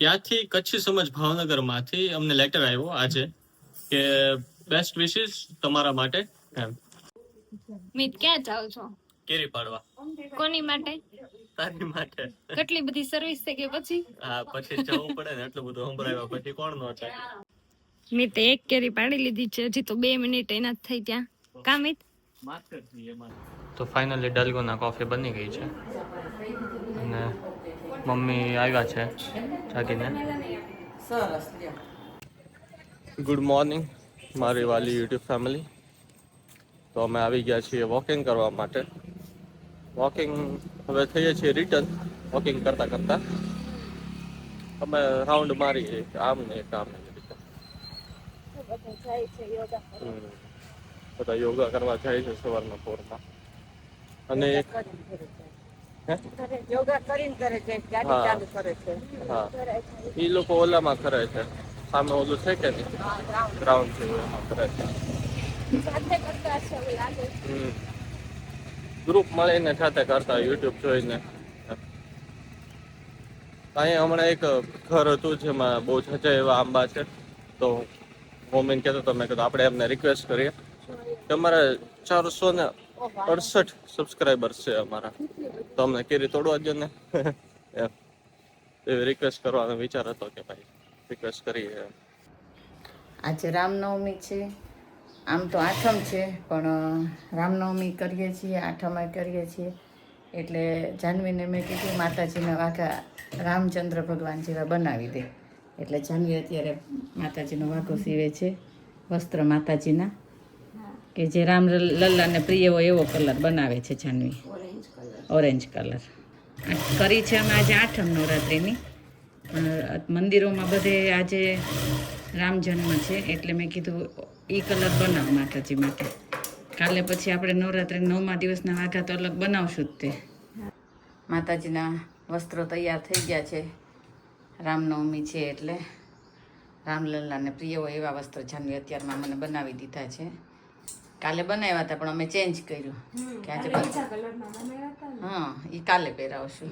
ત્યાંથી કચ્છી સમાજ ભાવનગરમાંથી અમને લેટર આવ્યો આજે કે બેસ્ટ વિશિસ તમારા માટે એમ. મિત ક્યાં જાવ છો? કેરી પાડવા. કોની માટે? તારી માટે. કેટલી બધી સર્વિસ છે કે પછી? હા, પછી જવું પડે ને, એટલું બધું સંભળાવ્યા પછી કોણ નો થાય. મિત એક કેરી પાડી લીધી છે, હજી તો 2 મિનિટ એના થઈ ત્યાં. કા મિત? તો ફાઇનલી ડલગોના કોફી બની ગઈ છે અને મમ્મી આવ્યા છે જાગીને. સરસ. ગુડ મોર્નિંગ મારી વાલી યુટ્યુબ ફેમિલી. તો અમે આવી ગયા છીએ વોકિંગ કરવા માટે. વોકિંગ હવે થઈએ છીએ રિટર્ન. વોકિંગ કરતા કરતા અમે રાઉન્ડ મારીએ આમ ને આમ ને રીતે. બધા યોગા કરવા જાય છે સવારના પોરમાં. અને એક યોગા કરીને કરે છે, ગાડી ચાલુ કરે છે. હા, એ લોકો ઓલામાં કરે છે, સામે ઓલું છે કે નહીં ગ્રાઉન્ડ છે એમાં કરે છે. ગ્રુપ મળીને સાથે કરતા યુટ્યુબ જોઈને. અહીંયા હમણાં એક ઘર હતું જેમાં બહુ જાજા એવા આંબા છે. તો મમ્મીને કહેતો તો મેં કીધું આપણે એમને રિક્વેસ્ટ કરીએ કે અમારા 468 સબસ્ક્રાઈબર્સ છે અમારા, તો અમને કેરી તોડવા દો ને. એવી રિક્વેસ્ટ કરવાનો વિચાર હતો કે ભાઈ રિક્વેસ્ટ કરીએ. આજે રામનવમી છે. આમ તો આઠમ છે, પણ રામનવમી કરીએ છીએ, આઠમ કરીએ છીએ. એટલે જાનવીને મેં કીધું માતાજીના વાઘા રામચંદ્ર ભગવાન જેવા બનાવી દે. એટલે જાનવી અત્યારે માતાજીનો વાઘો સીવે છે, વસ્ત્ર માતાજીના, કે જે રામ લલ્લાને પ્રિય હોય એવો કલર બનાવે છે જાનવી. ઓરેન્જ કલર કરી છે અમે આજે આઠમ નવરાત્રિની. મંદિરોમાં બધે આજે રામ જન્મ છે એટલે મેં કીધું એ કલર બનાવ માતાજી માટે. કાલે પછી આપણે નવરાત્રિ 9મા દિવસના વાઘા તો અલગ બનાવશું જ તે. માતાજીના વસ્ત્રો તૈયાર થઈ ગયા છે. રામનવમી છે એટલે રામલલ્લાને પ્રિય હોય એવા વસ્ત્ર જાનવી અત્યારમાં મને બનાવી દીધા છે. કાલે બનાવ્યા હતા પણ અમે ચેન્જ કર્યું કે આજે હા એ કાલે પહેરાવશું.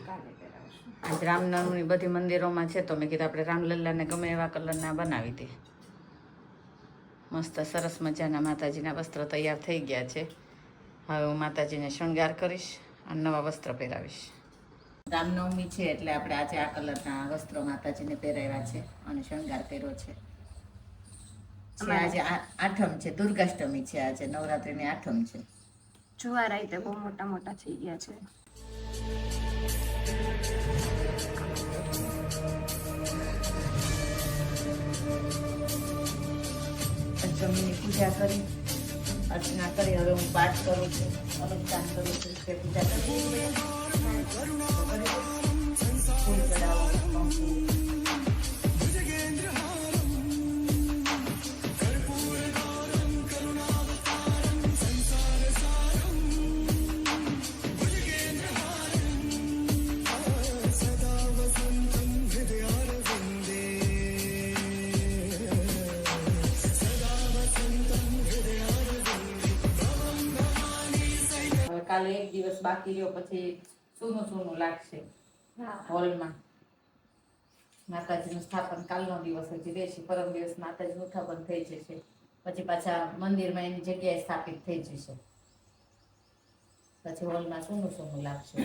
આજે રામનવમી બધી મંદિરોમાં છે તો મેં કીધું આપણે રામલલ્લાને ગમે એવા કલરના બનાવી દે. મસ્ત સરસ મજાના માતાજીના વસ્ત્રો તૈયાર થઈ ગયા છે. હવે હું માતાજીને શણગાર કરીશ અને નવા વસ્ત્ર પહેરાવીશ. રામનવમી છે એટલે આપણે આજે આ કલરના વસ્ત્રો માતાજીને પહેરાવ્યા છે અને શણગાર કર્યો છે. આજે આઠમ છે, દુર્ગાષ્ટમી છે, આજે નવરાત્રિની આઠમ છે. જુવાર રાઈતે બહુ મોટા મોટા થઈ ગયા છે. પંચમીની પૂજા કરી, અર્ચના કરી, હવે હું પાઠ કરું છું, અનુષ્ઠાન કરું છું, તે પૂજા કરું ફૂલ ચડાવવાનું. કાલે એક દિવસ બાકી રહ્યો પછી સૂનું સૂનું લાગશે હોલમાં. માતાજીનું સ્થાપન કાલનો દિવસ હજી રહેશે, પરમ દિવસ માતાજીનું સ્થાપન થઈ જશે, પછી પાછા મંદિરમાં એની જગ્યાએ સ્થાપિત થઈ જશે, પછી હોલમાં સૂનું સૂનું લાગશે.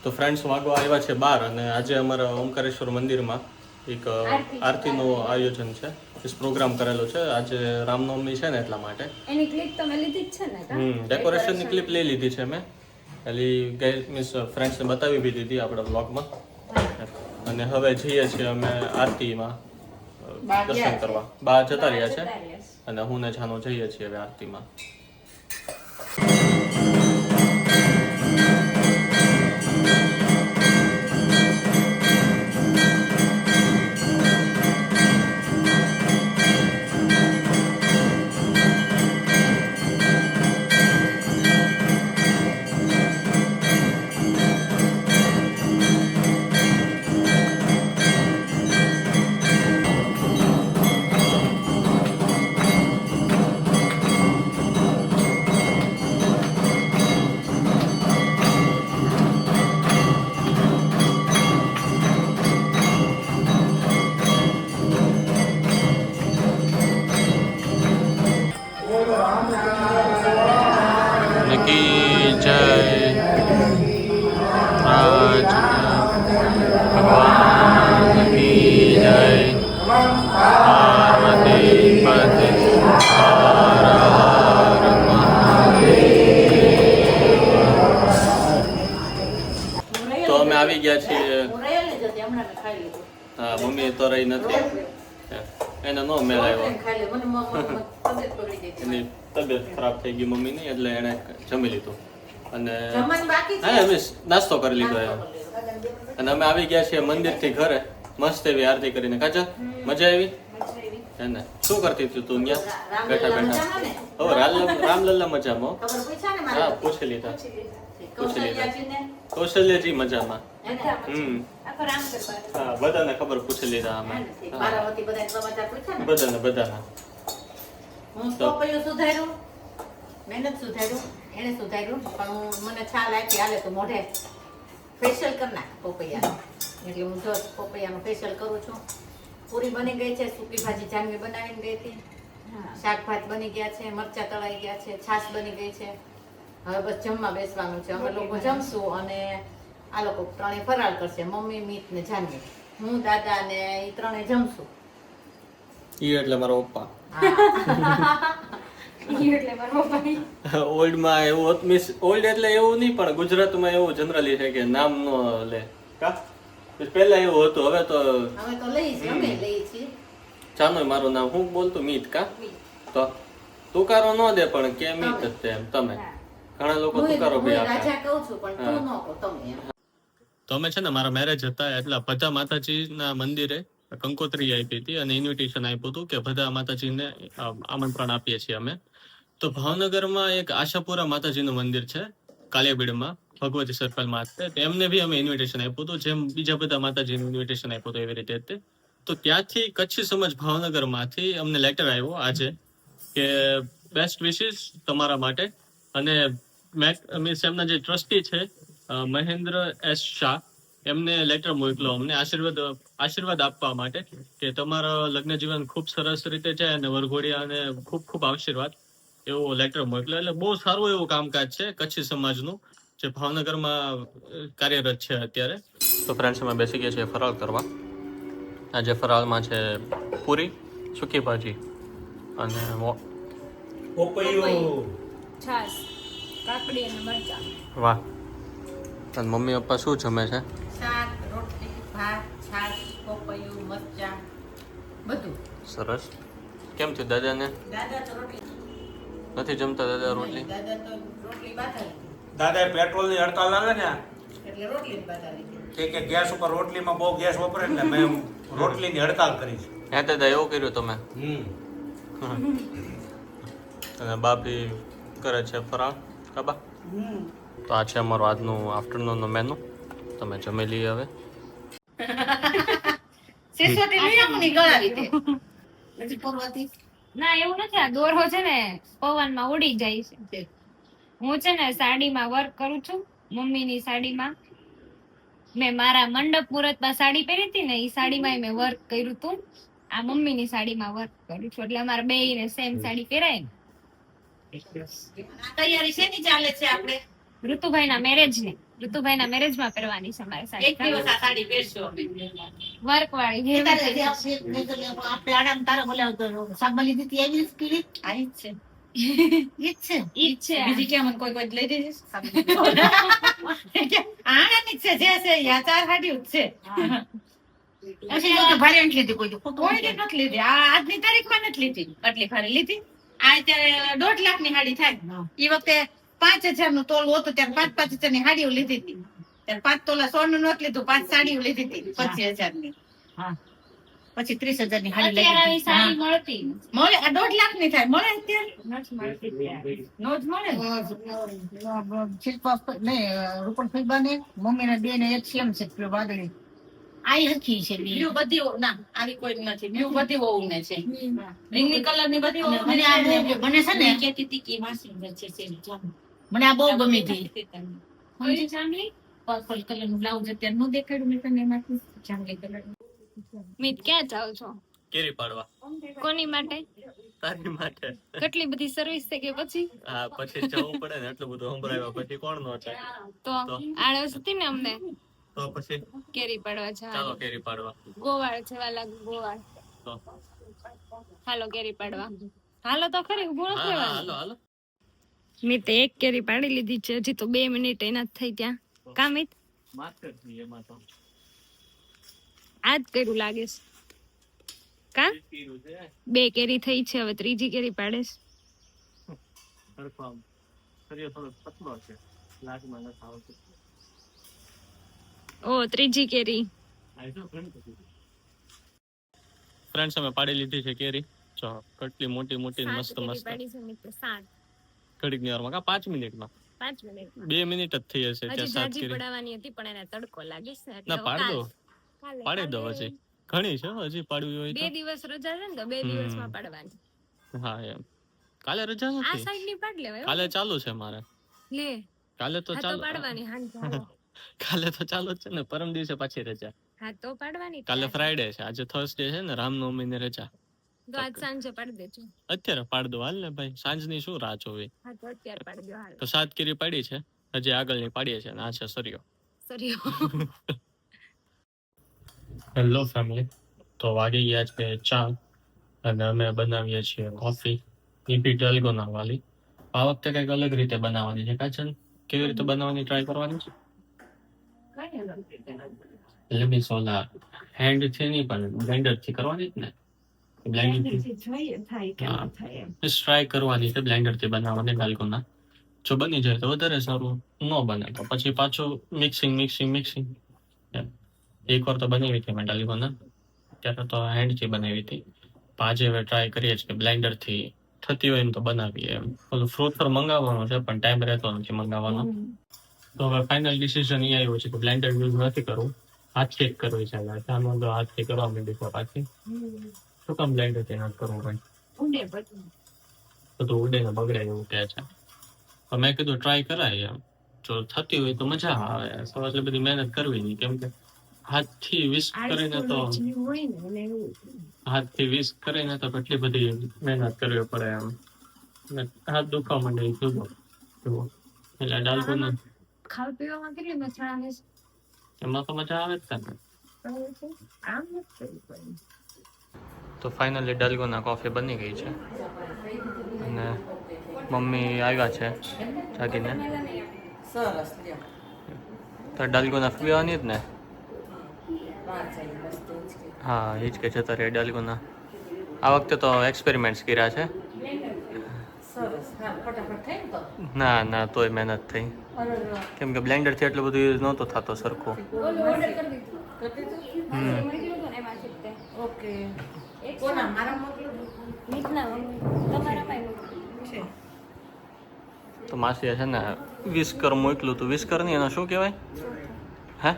તો ફ્રેન્ડ્સ વાગવા આવ્યા છે 12 અને આજે અમારા ઓમકારેશ્વર મંદિરમાં એક આરતીનું આયોજન છે, પ્રોગ્રામ કરેલો છે. આજે રામનવમી છે ને એટલા માટે એની ક્લિપ તમે લીધી જ છે ને? ડેકોરેશનની ક્લિપ લઈ લીધી છે મેં. એલી ગઈ મીન્સ ફ્રેન્ડ્સને બતાવી બી દીધી આપણા બ્લોગમાં. અને હવે જઈએ છીએ અમે આરતીમાં દર્શન કરવા. બા જતા રહ્યા છે અને હું ને જાનો જઈએ છીએ હવે આરતીમાં. હું રહેલી જ હતી, હમણાં મેં ખાઈ લીધું. હા મમ્મી તો રહી નથી, એને નો મેળ આવ્યો, ખાઈ લે મને તબિયત બગડી ગઈ હતી. એની તબિયત ખરાબ થઈ ગઈ મમ્મીની, એટલે એણે જમી લીધું. અને જમવાનું બાકી છે. હા અમે નાસ્તો કરી લીધો એમ. અને અમે આવી ગયા છીએ મંદિરથી ઘરે, મસ્ત એવી આરતી કરીને. કાચા મજા આવી એને? શું કરતી હતી તું ત્યાં બેઠા બેઠા? હવે રામલલ્લા મજામાં? ખબર પૂછ્યા ને હા મારે? પૂછી લીધા. કૌશલ્યાજીને? કૌશલ્યજી મજામાં. એને? હા બધાને ખબર પૂછી લીધા અમે. પાર્વતી બધાને સમાચાર પૂછ્યા ને? બધાના હું પપૈયું સુધાર્યું, મહેનત સુધાર્યું, એને સુધાર્યું, પણ મને ખ્યાલ આપી હાલે તો મોઢે ફેશિયલ કરી નાખ પપૈયાનું. એટલે હું જો પપૈયાનું ફેશિયલ કરું છું. પૂરી બની ગઈ છે, સૂકી ભાજી જાનવી બનાવીને ગઈ હતી, શાક ભાત બની ગયા છે, મરચાં તળાઈ ગયા છે, છાશ બની ગઈ છે. હવે બસ જમવા બેસવાનું છે. અમે લોકો જમશું અને આ લોકો ત્રણેય ફરાળ કરશે, મમ્મી, મીત ને જાનવી. હું, દાદા ને એ ત્રણેય જમશું. ઈ એટલે મારો પપ્પા. હા. ઓલ્ડમાં એવું મીન્સ ઓલ્ડ એટલે એવું નહીં, પણ ગુજરાતમાં એવું જનરલી છે કે નામ નો લે કા. પહેલા એવું હતું, હવે તો અમે તો લઈએ છીએ, અમે લઈએ છીએ. ચાનો મારું નામ હું બોલતું મીત કા, તો તુકારો ન દે પણ કે મીત જ તે એમ. તમે ઘણા લોકો તુકારો બી આપે. રાજા કહું છું પણ તું ન કહો, તમે એમ. તો અમે છે ને મારા મેરેજ હતા એટલે બધા માતાજીના મંદિરે કંકોત્રી આપી હતી અને ઇન્વિટેશન આપ્યું હતું કે બધા માતાજીને આમંત્રણ આપીએ છીએ અમે. તો ભાવનગરમાં એક આશાપુરા માતાજીનું મંદિર છે કાલિયાબીડમાં, ભગવતી સર્કલમાં. એમને બી અમે ઇન્વિટેશન આપ્યું હતું, જેમ બીજા બધા માતાજીનું ઇન્વિટેશન આપ્યું હતું એવી રીતે. તો ત્યાંથી કચ્છી સમાજ ભાવનગરમાંથી અમને લેટર આવ્યો આજે કે બેસ્ટ વિશિસ તમારા માટે. અને મીન્સ એમના જે ટ્રસ્ટી છે મહેન્દ્ર એસ શાહ, એમને લેટર મોકલો અમને આશીર્વાદ આપવા માટે કે તમારા લગ્ન જીવન ખૂબ સરસ રીતે જાય અને વરઘોડિયાને ખૂબ ખૂબ આશીર્વાદ, એવો લેટર મોકલો. એટલે બહુ સારું એવું કામકાજ છે કચ્છી સમાજનું, જે ભાવનગરમાં કાર્યરત છે અત્યારે. તો ફ્રેન્ડ્સ અમે બેસી ગયા છીએ ફરાળ કરવા. આજે ફરાળમાં છે પૂરી, સૂકી ભાજી અને છાશ, કાકડી અને મરચાં. વાહ. અને મમ્મી પપ્પા શું જમે છે? શાક, રોટલી, ભાત, છાશ, પપૈયું, મરચાં, બધું. સરસ. કેમ થયું દાદાને? દાદા તો રોટલી નથી જમતા દાદા રોટલી? દાદા તો રોટલી બાધા દાદા પેટ્રોલની હડતાલ આવે ને એટલે રોટલી જ બાધા લીધી. કે ગેસ ઉપર રોટલીમાં બહુ ગેસ વપરાય એટલે મેં રોટલીની હડતાલ કરી છે. હે દાદા એવું કર્યું તમે? અને બાપી કરે છે ફરાળ કાબા. તો આ છે અમારું આજનું આફ્ટરનૂનનું મેનુ. તમે જમી લઈએ હવે. સિસોટી લઈ આવું ને ગળાવી દે. નથી પરવાતી. ના એવું નથી, આ દોરો છે ને પવનમાં ઉડી જાય છે. હું છે ને સાડીમાં વર્ક કરું છું, મમ્મીની સાડીમાં. મેં મારા મંડપ મુહૂર્તમાં સાડી પહેરી હતી ને, એ સાડીમાં મેં વર્ક કર્યું હતું. આ મમ્મીની સાડીમાં વર્ક કરું છું, એટલે અમારે બેયને સેમ સાડી પહેરાય ને. તૈયારી શેની ચાલે છે આપણે? ઋતુભાઈના મેરેજમાં પહેરવાની છે અમારે એક દિવસ આ સાડી પહેરશું અમે. વર્ક વાળી. આપણે આરામ તારા બોલાવતો સાબલી દીધી એવી સ્પિરિટ આવી જ છે. ઈ જ છે. બીજી કેમ કોઈ લઈ દેજે આનાની છે જે છે યા ચાર સાડી જ છે. પછી તો વેરિયન્ટ લીધી કોઈ નથી લીધી. આ આજની તારીખમાં નથી લીધી, આટલી ખાલી લીધી. આ અત્યારે 1.5 લાખની સાડી થાય. એ વખતે 5,000 નું તોલું હતું, ત્યારે 5,000 ની સાડીઓ લીધી હતી. ત્યારે 5 તોલા સોનું નહોતું લીધું, 5 સાડીઓ લીધી હતી 25,000 ની. પછી 30,000 ની સાડી અત્યારે સાડી મળતી મળે. આ 1.5 લાખ ની થાય, મળે અત્યારે નથી મળતી. નો જ મળે. શિલ્પા નહીં, રૂપણ ફઈબાને મમ્મીને બે ને એક સેમ છે પેલો વાદળી. આઈ હરખી છે બ્લુ બધી ના આવી કોઈ નથી. બ્લુ બધી વહુ ને છે, રીંગણી કલર ની બધી વહુ મને આ મને છે ને કેતી તી કે માસી છે મને આ બહુ ગમી હતી. કોઈ ચાંદલી પર્પલ કલર નું બ્લાઉઝ અત્યારે નો દેખાડ્યું મેં તને એમાંથી જાંબલી કલર. મીત ક્યાં જાવ છો? કેરી પાડવા. કોની માટે? તારી માટે. કેટલી બધી સર્વિસ છે કે પછી? હા પછી જવું પડે ને, એટલું બધું સંભળાવ્યા પછી કોણ નો છે. તો આળસ હતી ને અમને તો પછી કેરી પાડવા ચાલો છે. કેરી પાડવા. ગોવાળ જેવા લાગે ગોવાળ. તો હાલો કેરી પાડવા. હાલો તો ખરી, ઉભું હા નથી હા રહેવાનું. હાલો હાલો. મેં તો એક કેરી પાડી લીધી છે, હજી તો 2 મિનિટ એના જ થઈ ત્યાં. કા મિત? માર્કેટ થી એમાં તો આ જ કર્યું લાગે છે કા 2 કેરી થઈ છે, હવે ત્રીજી કેરી પાડે છે. ઓ ત્રીજી કેરી. ફ્રેન્ડ્સ અમે પાડી લીધી છે કેરી. જો કેટલી મોટી મોટી ને મસ્ત મસ્ત. ઘડીક ની વારમાં કા 5 મિનિટમાં 2 મિનિટ જ થઈ હશે ત્યાં 7 કેરી પડાવવાની હતી પણ એને તડકો લાગે છે ના પાડ દો પાડી દો હજી ઘણી છે હજી પાડવી હોય તો 2 દિવસ રજા છે ને તો 2 દિવસમાં પાડવાની. હા એમ કાલે રજા આ નથી સાઈડ ની પાડ લેવાય કાલે ચાલુ છે મારે લે કાલે તો હા તો ચાલુ પાડવાની હાંજ કાલે તો ચાલુ જ છે ને પરમ દિવસે પાછી રજા હા તો પાડવાની કાલે ફ્રાઈડે છે આજે થર્સડે છે ને રામનવમી ને રજા તો આજ સાંજે પાડી દેજો અત્યારે પાડ દો હાલ ને ભાઈ સાંજની શું રાહ જોવી હા તો અત્યારે પાડી દો હાલ તો 7 કેરી પાડી છે હજી આગળની પાડીએ છે ને આ છે સરિયો. હેલો ફેમિલી, તો વાગી ગયા છે 4 અને અમે બનાવીએ છીએ કોફી ઈપી ટેલ્ગોના વાલી. આ વખતે કંઈક અલગ રીતે બનાવવાની છે કાચન કેવી રીતે બનાવવાની ટ્રાય કરવાની છે એટલે બી સોલા હેન્ડ થી નહીં પણ બ્લેન્ડર થી કરવાની જ ને બ્લેન્ડર થી ટ્રાય કરવાની છે બ્લેન્ડર થી બનાવવાની ડાલ્ગોના. જો બની જાય તો વધારે સારું, ન બને તો પછી પાછું મિક્સિંગ. એક વાર તો બનાવી હતી મેં ડાલ્ગોના, ત્યારે તો હેન્ડ થી બનાવી હતી. આજે હવે ટ્રાય કરીએ છીએ કે બ્લેન્ડર થી થતી હોય ને તો બનાવીએ એમ. ઓલું ફ્રૂટ પર મંગાવવાનું છે પણ ટાઈમ રહેતો નથી મંગાવવાનો. તો હવે ફાઇનલ ડિસિઝન એ આવ્યું છે કે બ્લેન્ડર યુઝ નથી કરવું, હાથથી જ કરવી છે. ચાલો તો હાથથી કરવા માંડી તો પાછી શું કામ બ્લેન્ડર થી નથી કરવું ભાઈ બધું ઉડે ને બગડે એવું કહે છે. તો મેં કીધું ટ્રાય કરાય એમ, જો થતી હોય તો મજા આવે. એટલે બધી મહેનત કરવી નહીં કેમ કે હાથથી વિસ્ક કરીને તો કેટલી બધી મહેનત કરવી પડે એમ, હાથ દુખવા માંડે જુદો એટલે ડાલ્ગોના ખાવા પીવામાં કેટલી મજા આવે છે એમાં તો મજા આવે જ છે ને. તો ફાઇનલી ડાલ્ગોના કોફી બની ગઈ છે અને મમ્મી આવ્યા છે જાગીને. સરસ લ્યો તો ડાલ્ગોના પીવાની જ ને. હા એ જ કે જતા રહે ડાલ્ગોના. આ વખતે તો એક્સપેરિમેન્ટ્સ કર્યા છે. ના તોય મહેનત થઈ કેમ કે બ્લેન્ડર થી એટલું બધું યુઝ નહોતો થતો સરખો. તો માસીએ છે ને વિસ્કર મોકલું હતું. વિસ્કર નહીં એનો શું કહેવાય હે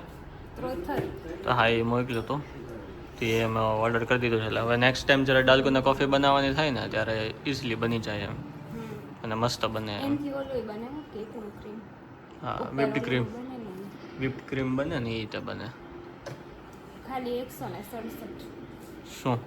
તો હા એ મોકલ્યું હતું તો એ મેં ઓર્ડર કરી દીધું છે. એટલે હવે નેક્સ્ટ ટાઈમ જ્યારે ડાલ્ગોના કોફી બનાવવાની થાય ને ત્યારે ઇઝીલી બની જાય એમ અને મસ્ત બને એમ. હા વિપ્ડ ક્રીમ બને ને એ રીતે બને. ખાલી 167 શું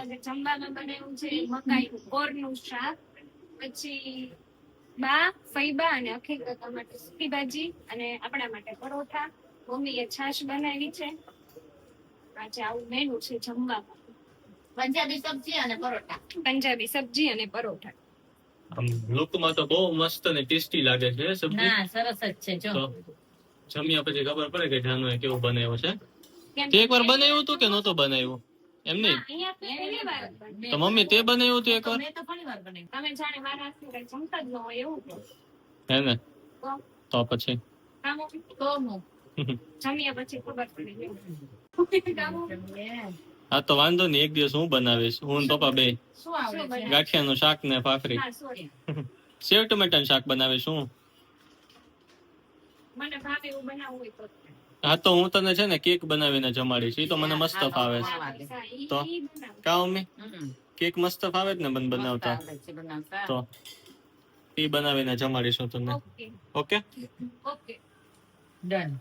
આજે જમવામાં બનાવ્યું છે મકાઈનું કોરનું શાક, પછી બા ફૈબા અને અખિલતા માટે સુકી ભાજી અને આપણા માટે પરોઠા. મમ્મીએ છાશ બનાવી છે. આજે આવું મેનુ છે જમવામાં. પંજાબી સબ્જી અને પરોઠા. પંજાબી સબ્જી અને પરોઠા. આમ લુકમાં તો બહુ મસ્ત ને ટેસ્ટી લાગે છે સબ્જી. ના સરસ જ છે જો. તો જમ્યા પછી ખબર પડે કે જાનુએ કેવું બનાવ્યું છે. તે એકવાર બનાવ્યું હતું કે નહોતું બનાવ્યું? એમ નહીં. તો મમ્મી તે બનાવ્યું હતું એકવાર? મેં તો ઘણી વાર બનાવ્યું. હે ને? તો પછી તો હું હા તો વાંધો નહીં, એક દિવસ હું બનાવીશ, હું ને પપ્પા બે. શું આવડે છે? ગાંઠિયાનું શાક ને ભાખરી. સેવ ટમેટાનું શાક બનાવીશ હું. હા તો હું તને છે ને કેક બનાવીને જમાડીશ, ઈ તો મને મસ્ત ફાવે છે. તો કા મમ્મી કેક મસ્ત ફાવે જ ને મને બનાવતા. આવડે છે બનાવતા. તો ઈ બનાવીને જમાડીશું તમને. ઓકે. ડન.